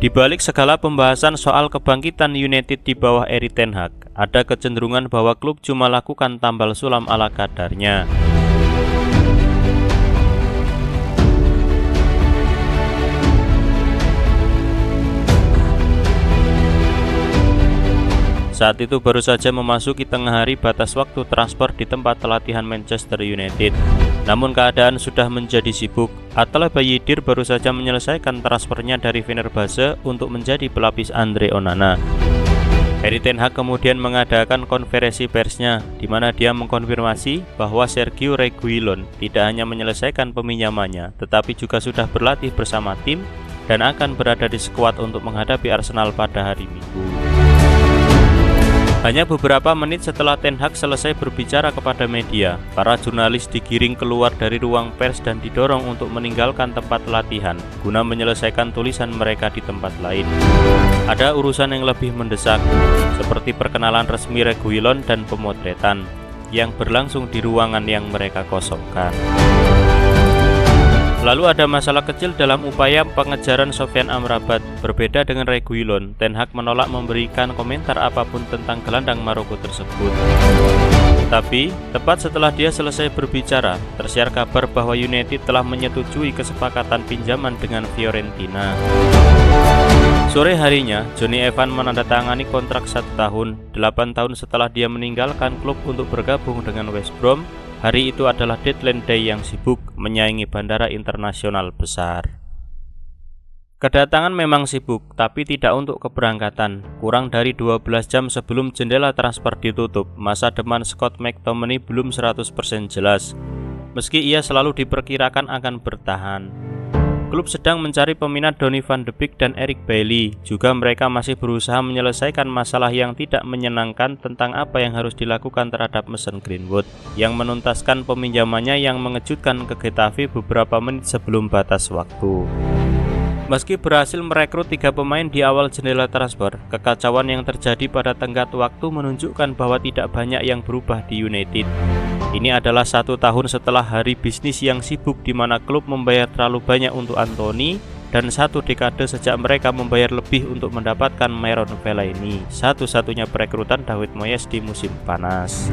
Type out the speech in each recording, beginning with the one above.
Di balik segala pembahasan soal kebangkitan United di bawah Erik ten Hag, ada kecenderungan bahwa klub cuma lakukan tambal sulam ala kadarnya. Saat itu baru saja memasuki tengah hari batas waktu transfer di tempat latihan Manchester United. Namun keadaan sudah menjadi sibuk. Attila Bayidir baru saja menyelesaikan transfernya dari Fenerbahce untuk menjadi pelapis Andre Onana. Erik ten Hag kemudian mengadakan konferensi persnya, di mana dia mengkonfirmasi bahwa Sergio Reguilon tidak hanya menyelesaikan peminjamannya, tetapi juga sudah berlatih bersama tim dan akan berada di skuad untuk menghadapi Arsenal pada hari Minggu. Hanya beberapa menit setelah ten Hag selesai berbicara kepada media, para jurnalis digiring keluar dari ruang pers dan didorong untuk meninggalkan tempat latihan guna menyelesaikan tulisan mereka di tempat lain. Ada urusan yang lebih mendesak, seperti perkenalan resmi Reguilon dan pemotretan, yang berlangsung di ruangan yang mereka kosongkan. Lalu ada masalah kecil dalam upaya pengejaran Sofyan Amrabat. Berbeda dengan Reguilon, ten Hag menolak memberikan komentar apapun tentang gelandang Maroko tersebut. Tapi, tepat setelah dia selesai berbicara, tersiar kabar bahwa United telah menyetujui kesepakatan pinjaman dengan Fiorentina. Sore harinya, Jonny Evans menandatangani kontrak 1 tahun, 8 tahun setelah dia meninggalkan klub untuk bergabung dengan West Brom. Hari itu adalah deadline day yang sibuk menyaingi bandara internasional besar. Kedatangan memang sibuk, tapi tidak untuk keberangkatan. Kurang dari 12 jam sebelum jendela transfer ditutup, masa depan Scott McTominay belum 100% jelas. Meski ia selalu diperkirakan akan bertahan. Klub sedang mencari peminat Donny van de Beek dan Eric Bailly. Juga mereka masih berusaha menyelesaikan masalah yang tidak menyenangkan tentang apa yang harus dilakukan terhadap Mason Greenwood, yang menuntaskan peminjamannya yang mengejutkan ke Getafe beberapa menit sebelum batas waktu. Meski berhasil merekrut 3 pemain di awal jendela transfer, kekacauan yang terjadi pada tenggat waktu menunjukkan bahwa tidak banyak yang berubah di United. Ini adalah 1 tahun setelah hari bisnis yang sibuk di mana klub membayar terlalu banyak untuk Anthony, dan 1 dekade sejak mereka membayar lebih untuk mendapatkan Marouane Fellaini, satu-satunya perekrutan David Moyes di musim panas.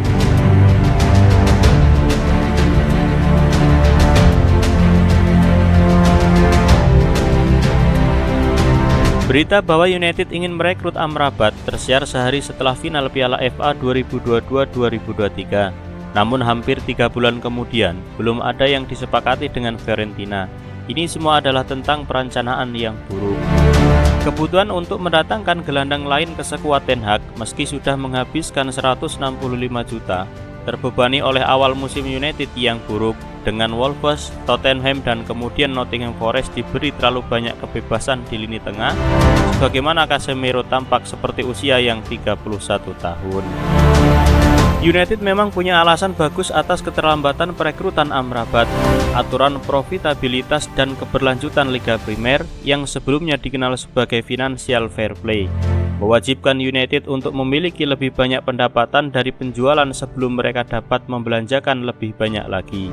Berita bahwa United ingin merekrut Amrabat tersiar sehari setelah final Piala FA 2022-2023. Namun hampir 3 bulan kemudian, belum ada yang disepakati dengan Fiorentina. Ini semua adalah tentang perencanaan yang buruk. Kebutuhan untuk mendatangkan gelandang lain ke skuad ten Hag, meski sudah menghabiskan 165 juta, terbebani oleh awal musim United yang buruk, dengan Wolves, Tottenham dan kemudian Nottingham Forest diberi terlalu banyak kebebasan di lini tengah, sebagaimana Casemiro tampak seperti usia yang 31 tahun. United memang punya alasan bagus atas keterlambatan perekrutan Amrabat. Aturan profitabilitas dan keberlanjutan Liga Primer yang sebelumnya dikenal sebagai financial fair play mewajibkan United untuk memiliki lebih banyak pendapatan dari penjualan sebelum mereka dapat membelanjakan lebih banyak lagi.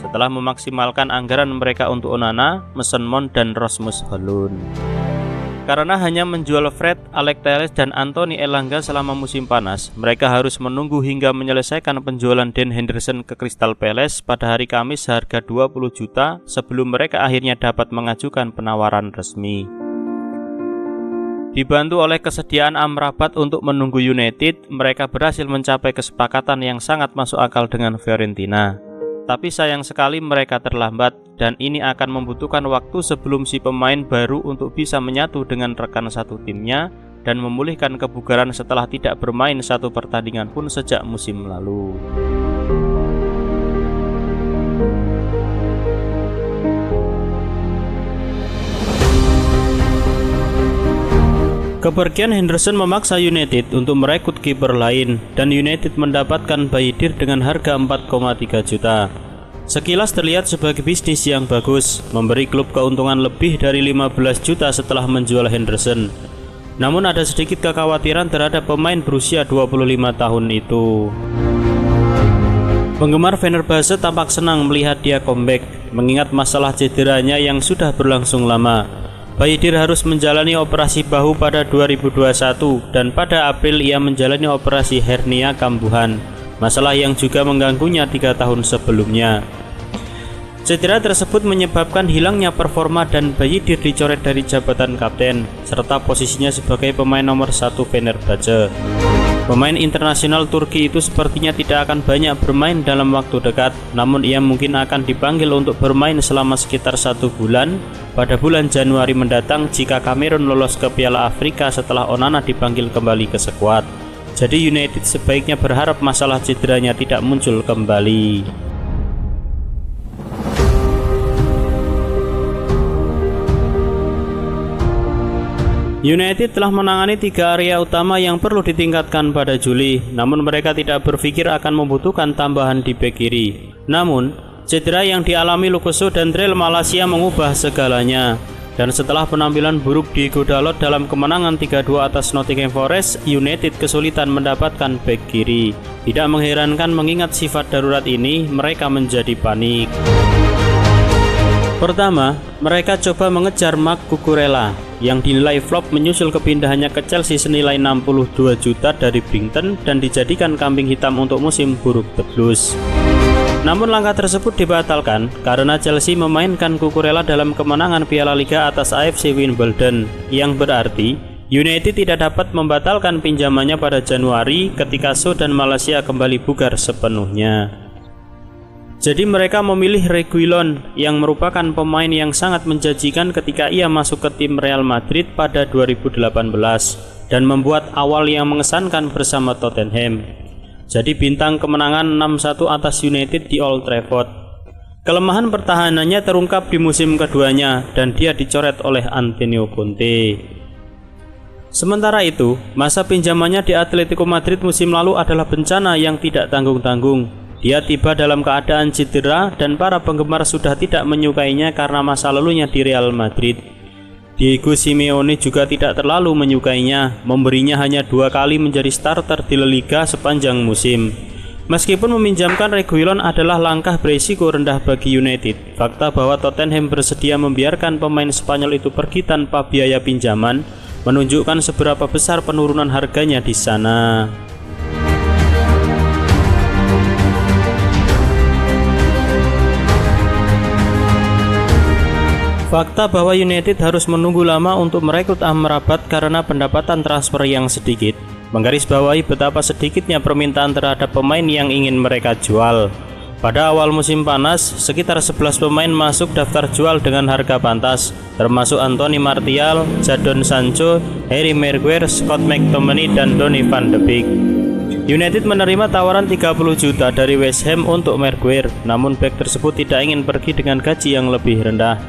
Setelah memaksimalkan anggaran mereka untuk Onana, Mason Mount dan Rasmus Højlund. Karena hanya menjual Fred, Alex Telles dan Anthony Elanga selama musim panas, mereka harus menunggu hingga menyelesaikan penjualan Dean Henderson ke Crystal Palace pada hari Kamis seharga 20 juta sebelum mereka akhirnya dapat mengajukan penawaran resmi. Dibantu oleh kesediaan Amrabat untuk menunggu United, mereka berhasil mencapai kesepakatan yang sangat masuk akal dengan Fiorentina. Tapi sayang sekali mereka terlambat, dan ini akan membutuhkan waktu sebelum si pemain baru untuk bisa menyatu dengan rekan satu timnya dan memulihkan kebugaran setelah tidak bermain 1 pertandingan pun sejak musim lalu. Kepergian Henderson memaksa United untuk merekrut kiper lain, dan United mendapatkan Bayidir dengan harga 4,3 juta. Sekilas terlihat sebagai bisnis yang bagus, memberi klub keuntungan lebih dari 15 juta setelah menjual Henderson. Namun ada sedikit kekhawatiran terhadap pemain berusia 25 tahun itu. Penggemar Fenerbahce tampak senang melihat dia comeback, mengingat masalah cederanya yang sudah berlangsung lama. Bayidir harus menjalani operasi bahu pada 2021 dan pada April ia menjalani operasi hernia kambuhan, masalah yang juga mengganggunya 3 tahun sebelumnya. Cedera tersebut menyebabkan hilangnya performa dan Bayidir dicoret dari jabatan kapten serta posisinya sebagai pemain nomor 1 Fenerbahce. Pemain internasional Turki itu sepertinya tidak akan banyak bermain dalam waktu dekat, namun ia mungkin akan dipanggil untuk bermain selama sekitar 1 bulan pada bulan Januari mendatang jika Kamerun lolos ke Piala Afrika setelah Onana dipanggil kembali ke skuad. Jadi United sebaiknya berharap masalah cederanya tidak muncul kembali. United telah menangani 3 area utama yang perlu ditingkatkan pada Juli, namun mereka tidak berpikir akan membutuhkan tambahan di bek kiri. Namun, cedera yang dialami Lukoso dan Drell Malaysia mengubah segalanya. Dan setelah penampilan buruk Diego Dalot dalam kemenangan 3-2 atas Nottingham Forest, United kesulitan mendapatkan bek kiri. Tidak mengherankan mengingat sifat darurat ini, mereka menjadi panik. Pertama, mereka coba mengejar Marc Cucurella yang dinilai flop menyusul kepindahannya ke Chelsea senilai 62 juta dari Brighton dan dijadikan kambing hitam untuk musim buruk The Blues. Namun langkah tersebut dibatalkan karena Chelsea memainkan Cucurella dalam kemenangan Piala Liga atas AFC Wimbledon, yang berarti United tidak dapat membatalkan pinjamannya pada Januari ketika So dan Malaysia kembali bugar sepenuhnya. Jadi mereka memilih Reguilon yang merupakan pemain yang sangat menjanjikan ketika ia masuk ke tim Real Madrid pada 2018 dan membuat awal yang mengesankan bersama Tottenham. Jadi bintang kemenangan 6-1 atas United di Old Trafford. Kelemahan pertahanannya terungkap di musim keduanya dan dia dicoret oleh Antonio Conte. Sementara itu, masa pinjamannya di Atletico Madrid musim lalu adalah bencana yang tidak tanggung-tanggung. Dia tiba dalam keadaan cedera dan para penggemar sudah tidak menyukainya karena masa lalunya di Real Madrid. Diego Simeone juga tidak terlalu menyukainya, memberinya hanya 2 kali menjadi starter di La Liga sepanjang musim. Meskipun meminjamkan Reguilon adalah langkah berisiko rendah bagi United, fakta bahwa Tottenham bersedia membiarkan pemain Spanyol itu pergi tanpa biaya pinjaman menunjukkan seberapa besar penurunan harganya di sana. Fakta bahwa United harus menunggu lama untuk merekrut Amrabat karena pendapatan transfer yang sedikit menggarisbawahi betapa sedikitnya permintaan terhadap pemain yang ingin mereka jual. Pada awal musim panas, sekitar 11 pemain masuk daftar jual dengan harga pantas, termasuk Anthony Martial, Jadon Sancho, Harry Maguire, Scott McTominay, dan Donny van de Beek. United menerima tawaran 30 juta dari West Ham untuk Maguire, namun bek tersebut tidak ingin pergi dengan gaji yang lebih rendah.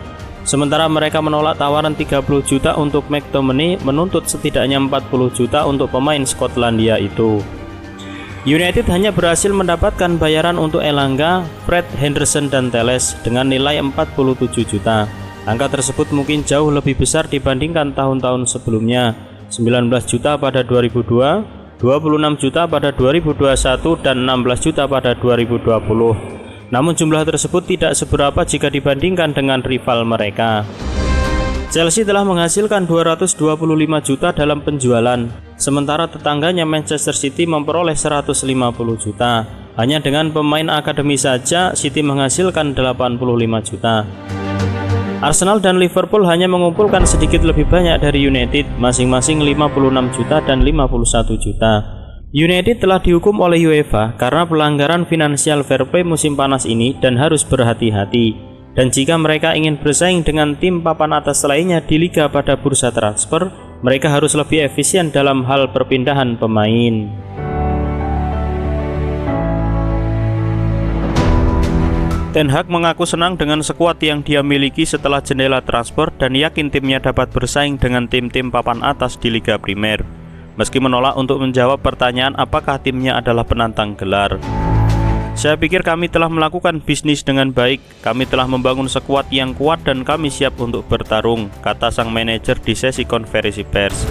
Sementara mereka menolak tawaran 30 juta untuk McTominay, menuntut setidaknya 40 juta untuk pemain Skotlandia itu. United hanya berhasil mendapatkan bayaran untuk Elanga, Fred, Henderson, dan Telles dengan nilai 47 juta. Angka tersebut mungkin jauh lebih besar dibandingkan tahun-tahun sebelumnya, 19 juta pada 2002, 26 juta pada 2021, dan 16 juta pada 2020. Namun jumlah tersebut tidak seberapa jika dibandingkan dengan rival mereka. Chelsea telah menghasilkan 225 juta dalam penjualan, sementara tetangganya Manchester City memperoleh 150 juta. Hanya dengan pemain akademi saja, City menghasilkan 85 juta. Arsenal dan Liverpool hanya mengumpulkan sedikit lebih banyak dari United, masing-masing 56 juta dan 51 juta. United telah dihukum oleh UEFA karena pelanggaran finansial fair play musim panas ini dan harus berhati-hati. Dan jika mereka ingin bersaing dengan tim papan atas lainnya di liga pada bursa transfer, mereka harus lebih efisien dalam hal perpindahan pemain. Ten Hag mengaku senang dengan skuad yang dia miliki setelah jendela transfer dan yakin timnya dapat bersaing dengan tim-tim papan atas di Liga Primer. Meski menolak untuk menjawab pertanyaan apakah timnya adalah penantang gelar. Saya pikir kami telah melakukan bisnis dengan baik, kami telah membangun skuad yang kuat dan kami siap untuk bertarung, kata sang manajer di sesi konferensi pers.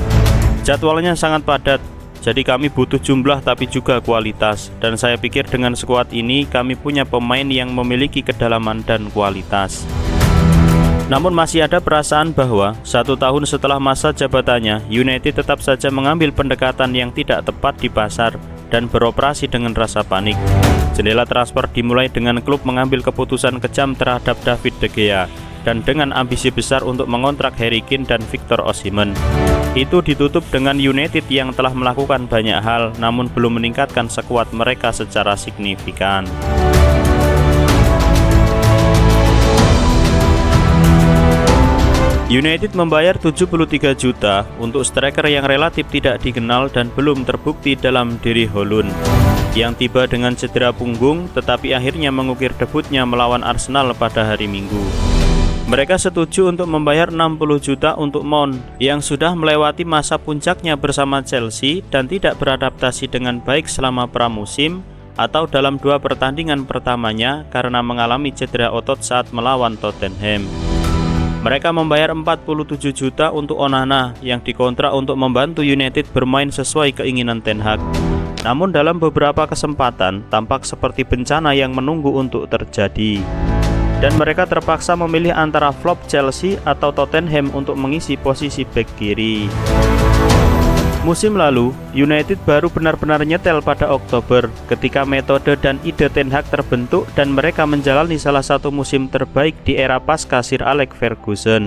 Jadwalnya sangat padat, jadi kami butuh jumlah tapi juga kualitas, dan saya pikir dengan skuad ini kami punya pemain yang memiliki kedalaman dan kualitas. Namun masih ada perasaan bahwa 1 tahun setelah masa jabatannya, United tetap saja mengambil pendekatan yang tidak tepat di pasar dan beroperasi dengan rasa panik. Jendela transfer dimulai dengan klub mengambil keputusan kejam terhadap David De Gea dan dengan ambisi besar untuk mengontrak Harry Kane dan Victor Osimhen. Itu ditutup dengan United yang telah melakukan banyak hal namun belum meningkatkan skuad mereka secara signifikan. United membayar 73 juta untuk striker yang relatif tidak dikenal dan belum terbukti dalam diri Holund, yang tiba dengan cedera punggung tetapi akhirnya mengukir debutnya melawan Arsenal pada hari Minggu. Mereka setuju untuk membayar 60 juta untuk Mount yang sudah melewati masa puncaknya bersama Chelsea dan tidak beradaptasi dengan baik selama pramusim atau dalam 2 pertandingan pertamanya karena mengalami cedera otot saat melawan Tottenham. Mereka membayar 47 juta untuk Onana yang dikontrak untuk membantu United bermain sesuai keinginan Ten Hag. Namun dalam beberapa kesempatan tampak seperti bencana yang menunggu untuk terjadi. Dan mereka terpaksa memilih antara flop Chelsea atau Tottenham untuk mengisi posisi bek kiri. Musim lalu, United baru benar-benar nyetel pada Oktober ketika metode dan ide Ten Hag terbentuk dan mereka menjalani salah satu musim terbaik di era pasca Sir Alex Ferguson.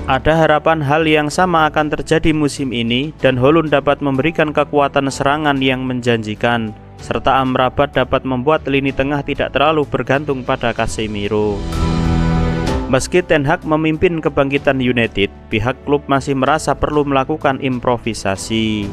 Ada harapan hal yang sama akan terjadi musim ini dan Holland dapat memberikan kekuatan serangan yang menjanjikan, serta Amrabat dapat membuat lini tengah tidak terlalu bergantung pada Casemiro. Meski Ten Hag memimpin kebangkitan United, pihak klub masih merasa perlu melakukan improvisasi.